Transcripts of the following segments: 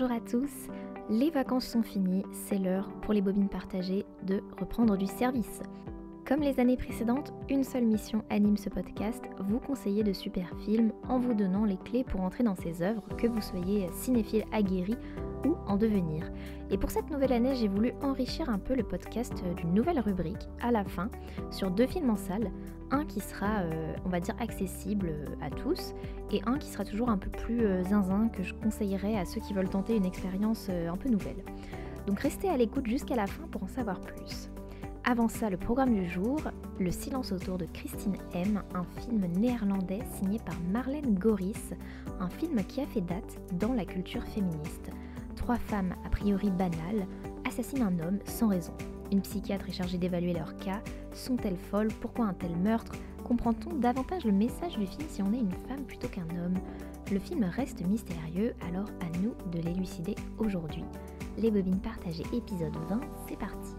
Bonjour à tous, les vacances sont finies, c'est l'heure pour les bobines partagées de reprendre du service. Comme les années précédentes, une seule mission anime ce podcast, vous conseiller de super films en vous donnant les clés pour entrer dans ces œuvres, que vous soyez cinéphile aguerri ou en devenir. Et pour cette nouvelle année, j'ai voulu enrichir un peu le podcast d'une nouvelle rubrique à la fin sur 2 films en salle, un qui sera, on va dire, accessible à tous et un qui sera toujours un peu plus zinzin que je conseillerais à ceux qui veulent tenter une expérience un peu nouvelle. Donc restez à l'écoute jusqu'à la fin pour en savoir plus. Avant ça, le programme du jour, Le silence autour de Christine M, un film néerlandais signé par Marlène Goris, un film qui a fait date dans la culture féministe. 3 femmes a priori banales assassinent un homme sans raison. Une psychiatre est chargée d'évaluer leur cas. Sont-elles folles? Pourquoi un tel meurtre? Comprend-on davantage le message du film si on est une femme plutôt qu'un homme? Le film reste mystérieux, alors à nous de l'élucider aujourd'hui. Les bobines partagées épisode 20, c'est parti.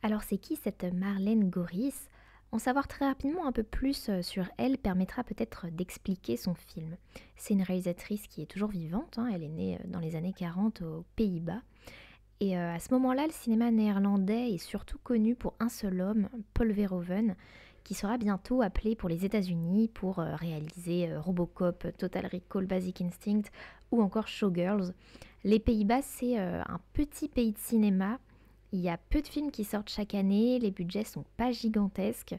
Alors c'est qui cette Marlène Goris? En savoir très rapidement un peu plus sur elle permettra peut-être d'expliquer son film. C'est une réalisatrice qui est toujours vivante, elle est née dans les années 40 aux Pays-Bas. Et à ce moment-là, le cinéma néerlandais est surtout connu pour un seul homme, Paul Verhoeven, qui sera bientôt appelé pour les États-Unis pour réaliser Robocop, Total Recall, Basic Instinct ou encore Showgirls. Les Pays-Bas, c'est un petit pays de cinéma. Il y a peu de films qui sortent chaque année, les budgets sont pas gigantesques,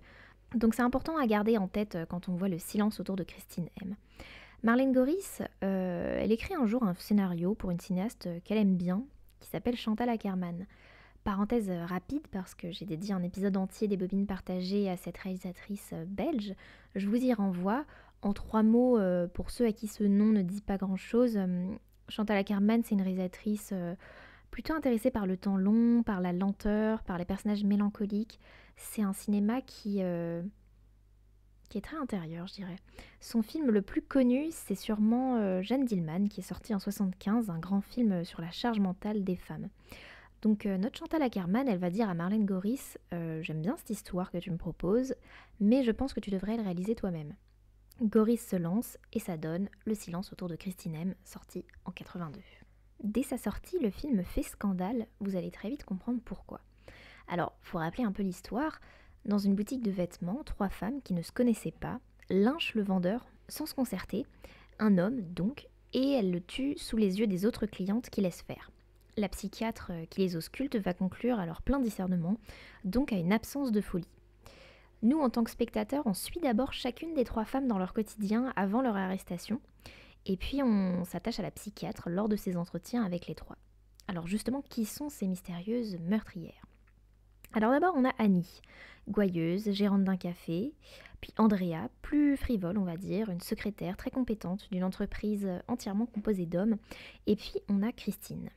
donc c'est important à garder en tête quand on voit Le silence autour de Christine M. Marlène Goris, elle écrit un jour un scénario pour une cinéaste qu'elle aime bien, qui s'appelle Chantal Akerman. Parenthèse rapide, parce que j'ai dédié un épisode entier des bobines partagées à cette réalisatrice belge, je vous y renvoie. En 3 mots, pour ceux à qui ce nom ne dit pas grand-chose, Chantal Akerman, c'est une réalisatrice plutôt intéressée par le temps long, par la lenteur, par les personnages mélancoliques. C'est un cinéma qui est très intérieur, je dirais. Son film le plus connu, c'est sûrement Jeanne Dielman, qui est sorti en 1975, un grand film sur la charge mentale des femmes. Donc notre Chantal Akerman, elle va dire à Marlène Goris j'aime bien cette histoire que tu me proposes, mais je pense que tu devrais le réaliser toi-même. Goris se lance et ça donne Le silence autour de Christine M, sorti en 82. Dès sa sortie, le film fait scandale, vous allez très vite comprendre pourquoi. Alors, pour rappeler un peu l'histoire, dans une boutique de vêtements, 3 femmes qui ne se connaissaient pas lynchent le vendeur sans se concerter, un homme donc, et elles le tuent sous les yeux des autres clientes qui laissent faire. La psychiatre qui les ausculte va conclure à leur plein discernement, donc à une absence de folie. Nous, en tant que spectateurs, on suit d'abord chacune des 3 femmes dans leur quotidien avant leur arrestation, et puis on s'attache à la psychiatre lors de ses entretiens avec les 3. Alors justement, qui sont ces mystérieuses meurtrières? Alors d'abord on a Annie, gouailleuse, gérante d'un café, puis Andrea, plus frivole on va dire, une secrétaire très compétente d'une entreprise entièrement composée d'hommes, et puis on a Christine.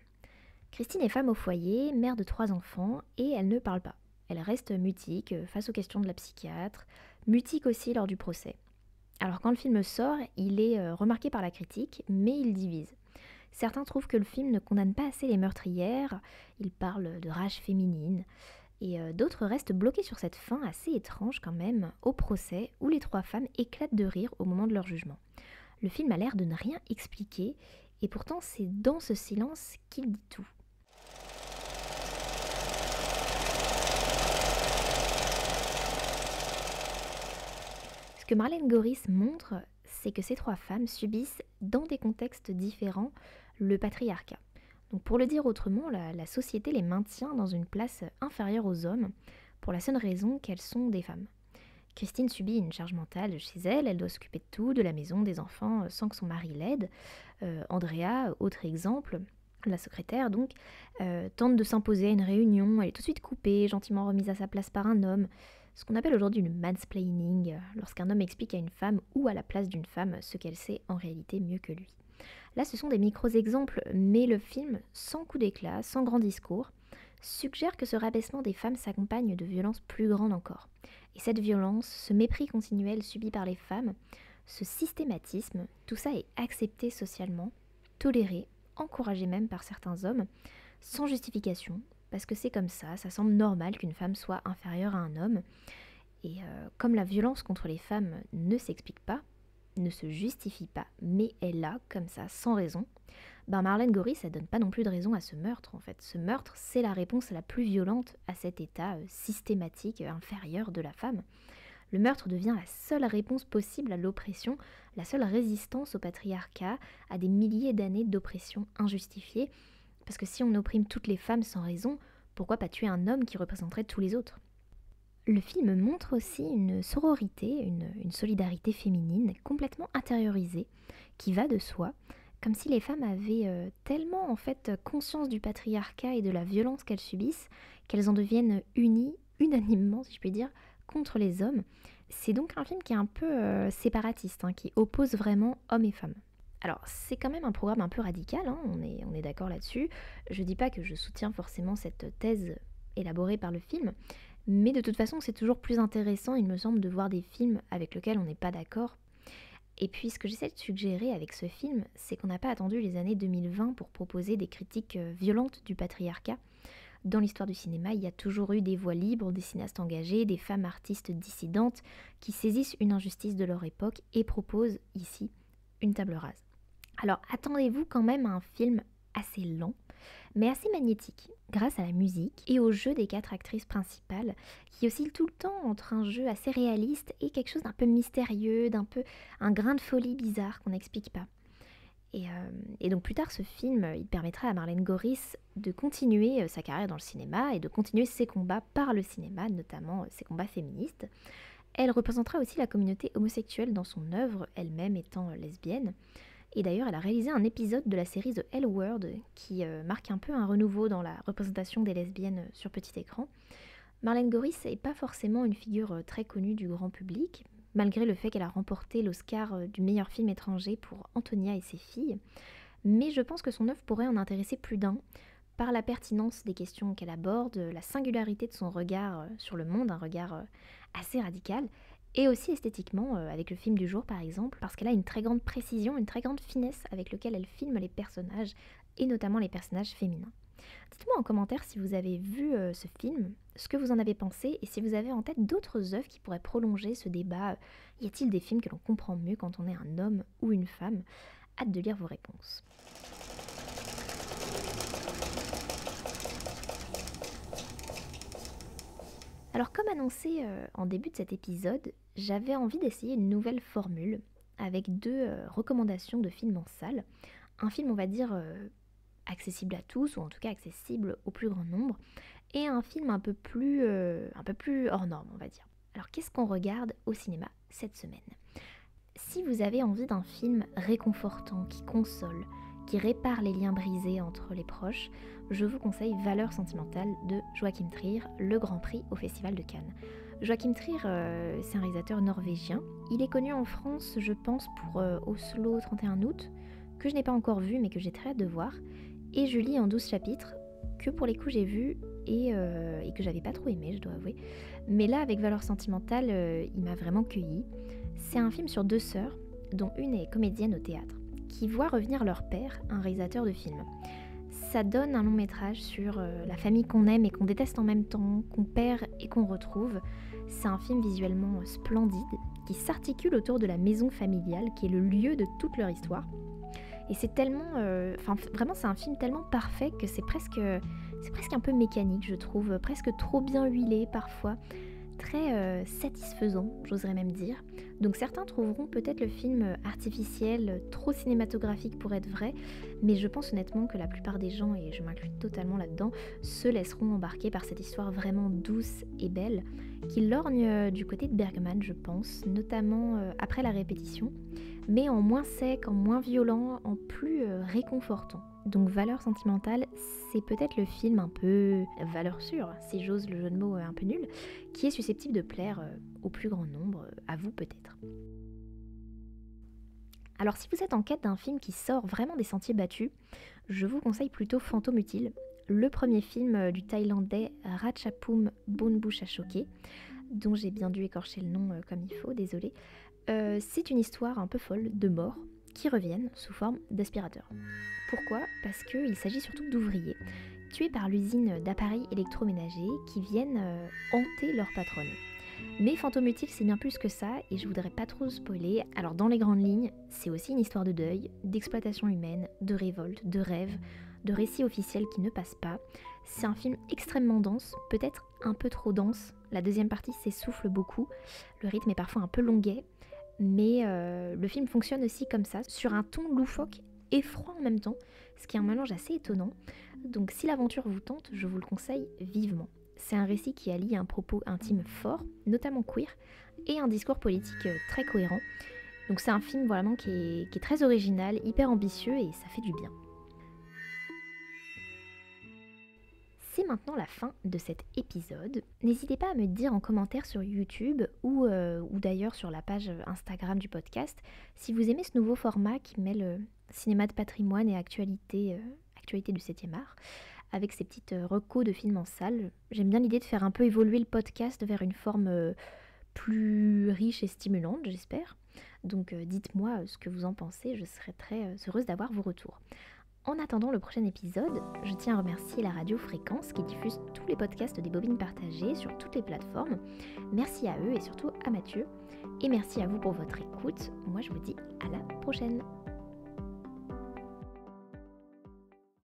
Christine est femme au foyer, mère de 3 enfants, et elle ne parle pas. Elle reste mutique face aux questions de la psychiatre, mutique aussi lors du procès. Alors quand le film sort, il est remarqué par la critique, mais il divise. Certains trouvent que le film ne condamne pas assez les meurtrières, il parle de rage féminine, et d'autres restent bloqués sur cette fin assez étrange quand même, au procès, où les 3 femmes éclatent de rire au moment de leur jugement. Le film a l'air de ne rien expliquer, et pourtant c'est dans ce silence qu'il dit tout. Ce que Marlène Goris montre, c'est que ces 3 femmes subissent, dans des contextes différents, le patriarcat. Donc pour le dire autrement, la société les maintient dans une place inférieure aux hommes, pour la seule raison qu'elles sont des femmes. Christine subit une charge mentale chez elle, elle doit s'occuper de tout, de la maison, des enfants, sans que son mari l'aide. Andrea, autre exemple, la secrétaire donc, tente de s'imposer à une réunion, elle est tout de suite coupée, gentiment remise à sa place par un homme. Ce qu'on appelle aujourd'hui le mansplaining, lorsqu'un homme explique à une femme ou à la place d'une femme ce qu'elle sait en réalité mieux que lui. Là ce sont des micros-exemples, mais le film, sans coup d'éclat, sans grand discours, suggère que ce rabaissement des femmes s'accompagne de violences plus grandes encore. Et cette violence, ce mépris continuel subi par les femmes, ce systématisme, tout ça est accepté socialement, toléré, encouragé même par certains hommes, sans justification, parce que c'est comme ça semble normal qu'une femme soit inférieure à un homme. Et comme la violence contre les femmes ne s'explique pas, ne se justifie pas, mais est là, comme ça, sans raison, ben Marlène Goris, ça donne pas non plus de raison à ce meurtre, en fait. Ce meurtre, c'est la réponse la plus violente à cet état systématique inférieur de la femme. Le meurtre devient la seule réponse possible à l'oppression, la seule résistance au patriarcat, à des milliers d'années d'oppression injustifiée. Parce que si on opprime toutes les femmes sans raison, pourquoi pas tuer un homme qui représenterait tous les autres? Le film montre aussi une sororité, une solidarité féminine complètement intériorisée, qui va de soi, comme si les femmes avaient tellement en fait conscience du patriarcat et de la violence qu'elles subissent, qu'elles en deviennent unies, unanimement si je puis dire, contre les hommes. C'est donc un film qui est un peu séparatiste, hein, qui oppose vraiment hommes et femmes. Alors, c'est quand même un programme un peu radical, hein, on est d'accord là-dessus. Je dis pas que je soutiens forcément cette thèse élaborée par le film, mais de toute façon, c'est toujours plus intéressant, il me semble, de voir des films avec lesquels on n'est pas d'accord. Et puis, ce que j'essaie de suggérer avec ce film, c'est qu'on n'a pas attendu les années 2020 pour proposer des critiques violentes du patriarcat. Dans l'histoire du cinéma, il y a toujours eu des voix libres, des cinéastes engagés, des femmes artistes dissidentes qui saisissent une injustice de leur époque et proposent ici une table rase. Alors attendez-vous quand même à un film assez lent, mais assez magnétique, grâce à la musique et au jeu des 4 actrices principales, qui oscillent tout le temps entre un jeu assez réaliste et quelque chose d'un peu mystérieux, d'un peu un grain de folie bizarre qu'on n'explique pas. Et donc plus tard, ce film, il permettra à Marlène Goris de continuer sa carrière dans le cinéma et de continuer ses combats par le cinéma, notamment ses combats féministes. Elle représentera aussi la communauté homosexuelle dans son œuvre, elle-même étant lesbienne. Et d'ailleurs, elle a réalisé un épisode de la série The L Word qui marque un peu un renouveau dans la représentation des lesbiennes sur petit écran. Marlène Goris n'est pas forcément une figure très connue du grand public, malgré le fait qu'elle a remporté l'Oscar du meilleur film étranger pour Antonia et ses filles. Mais je pense que son œuvre pourrait en intéresser plus d'un, par la pertinence des questions qu'elle aborde, la singularité de son regard sur le monde, un regard assez radical, et aussi esthétiquement, avec le film du jour par exemple, parce qu'elle a une très grande précision, une très grande finesse avec laquelle elle filme les personnages, et notamment les personnages féminins. Dites-moi en commentaire si vous avez vu ce film, ce que vous en avez pensé, et si vous avez en tête d'autres œuvres qui pourraient prolonger ce débat. Y a-t-il des films que l'on comprend mieux quand on est un homme ou une femme? Hâte de lire vos réponses. Alors comme annoncé en début de cet épisode, j'avais envie d'essayer une nouvelle formule avec 2 recommandations de films en salle. Un film on va dire accessible à tous, ou en tout cas accessible au plus grand nombre, et un film un peu plus hors norme on va dire. Alors qu'est-ce qu'on regarde au cinéma cette semaine? Si vous avez envie d'un film réconfortant, qui console, qui répare les liens brisés entre les proches, je vous conseille Valeurs sentimentales de Joachim Trier, le Grand Prix au Festival de Cannes. Joachim Trier, c'est un réalisateur norvégien. Il est connu en France, je pense, pour Oslo 31 août, que je n'ai pas encore vu mais que j'ai très hâte de voir, et Julie en 12 chapitres, que pour les coups j'ai vu et que j'avais pas trop aimé, je dois avouer. Mais là, avec Valeurs sentimentales, il m'a vraiment cueilli. C'est un film sur 2 sœurs, dont une est comédienne au théâtre, qui voient revenir leur père, un réalisateur de films. Ça donne un long métrage sur la famille qu'on aime et qu'on déteste en même temps, qu'on perd et qu'on retrouve. C'est un film visuellement splendide, qui s'articule autour de la maison familiale, qui est le lieu de toute leur histoire. Et c'est tellement... vraiment, c'est un film tellement parfait que c'est presque un peu mécanique, je trouve, presque trop bien huilé parfois. Très satisfaisant, j'oserais même dire. Donc certains trouveront peut-être le film artificiel, trop cinématographique pour être vrai, mais je pense honnêtement que la plupart des gens, et je m'inclus totalement là-dedans, se laisseront embarquer par cette histoire vraiment douce et belle, qui lorgne du côté de Bergman, je pense, notamment après la répétition, mais en moins sec, en moins violent, en plus réconfortant. Donc Valeurs sentimentales, c'est peut-être le film un peu valeur sûre, si j'ose le jeu de mots un peu nul, qui est susceptible de plaire au plus grand nombre, à vous peut-être. Alors si vous êtes en quête d'un film qui sort vraiment des sentiers battus, je vous conseille plutôt Fantôme utile, le premier film du Thaïlandais Ratchapoom Boonbouchachoke, dont j'ai bien dû écorcher le nom comme il faut, désolé. C'est une histoire un peu folle de morts qui reviennent sous forme d'aspirateurs. Pourquoi? Parce qu'il s'agit surtout d'ouvriers, tués par l'usine d'appareils électroménagers qui viennent hanter leur patronne. Mais Fantôme utile, c'est bien plus que ça, et je voudrais pas trop spoiler. Alors dans les grandes lignes, c'est aussi une histoire de deuil, d'exploitation humaine, de révolte, de rêve, de récits officiels qui ne passent pas. C'est un film extrêmement dense, peut-être un peu trop dense. La deuxième partie s'essouffle beaucoup, le rythme est parfois un peu longuet, mais le film fonctionne aussi comme ça, sur un ton loufoque et froid en même temps, ce qui est un mélange assez étonnant. Donc si l'aventure vous tente, je vous le conseille vivement. C'est un récit qui allie un propos intime fort, notamment queer, et un discours politique très cohérent. Donc c'est un film vraiment qui est très original, hyper ambitieux et ça fait du bien. C'est maintenant la fin de cet épisode. N'hésitez pas à me dire en commentaire sur YouTube ou d'ailleurs sur la page Instagram du podcast si vous aimez ce nouveau format qui mêle cinéma de patrimoine et actualité du 7e art avec ces petites recos de films en salle. J'aime bien l'idée de faire un peu évoluer le podcast vers une forme plus riche et stimulante, j'espère. Donc dites-moi ce que vous en pensez, je serai très heureuse d'avoir vos retours. En attendant le prochain épisode, je tiens à remercier la radio Fréquence qui diffuse tous les podcasts des Bobines partagées sur toutes les plateformes. Merci à eux et surtout à Mathieu. Et merci à vous pour votre écoute. Moi je vous dis à la prochaine.